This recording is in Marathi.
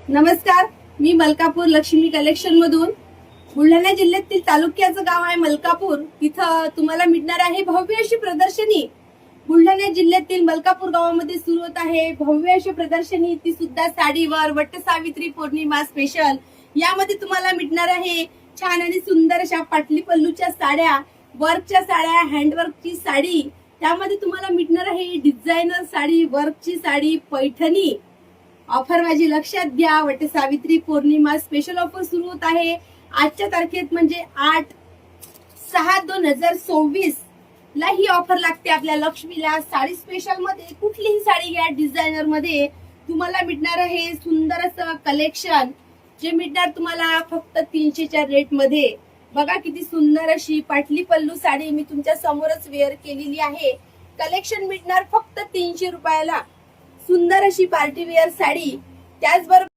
नमस्कार, मी मलकापूर लक्ष्मी कलेक्शन मधून. बुलढाणा जिल्ह्यातील तालुक्याचं गाव आहे मलकापूर. तिथं तुम्हाला मिळणार आहे भव्य अशी प्रदर्शनी. बुलढाणा जिल्ह्यातील मलकापूर गावामध्ये सुरू होत आहे भव्य अशी प्रदर्शनी, ती सुद्धा साडीवर. वट सावित्री पौर्णिमा स्पेशल यामध्ये तुम्हाला मिळणार आहे छान आणि सुंदर अशा पाटली पल्लूच्या साड्या, वर्कच्या साड्या, हँडवर्कची साडी. त्यामध्ये तुम्हाला मिळणार आहे डिझायनर साडी, वर्कची साडी, पैठणी. ऑफर माझी लक्षात घ्या. वट सावित्री पौर्णिमा स्पेशल ऑफर सुरू होत आहे आजच्या तारखेत, म्हणजे 8/6/2024 ला ही ऑफर लागते आपल्या लक्ष्मीला. साडी स्पेशल मध्ये कुठलीही साडी घ्या, डिझायनर मध्ये तुम्हाला मिळणार आहे सुंदर असं कलेक्शन, जे मिळणार तुम्हाला फक्त 300च्या रेट मध्ये. बघा किती सुंदर अशी पाटली पल्लू साडी मी तुमच्या समोरच वेअर केलेली आहे. कलेक्शन मिळणार फक्त 300 रुपयाला. सुंदर अशी पार्टी वेअर साडी, त्याचबरोबर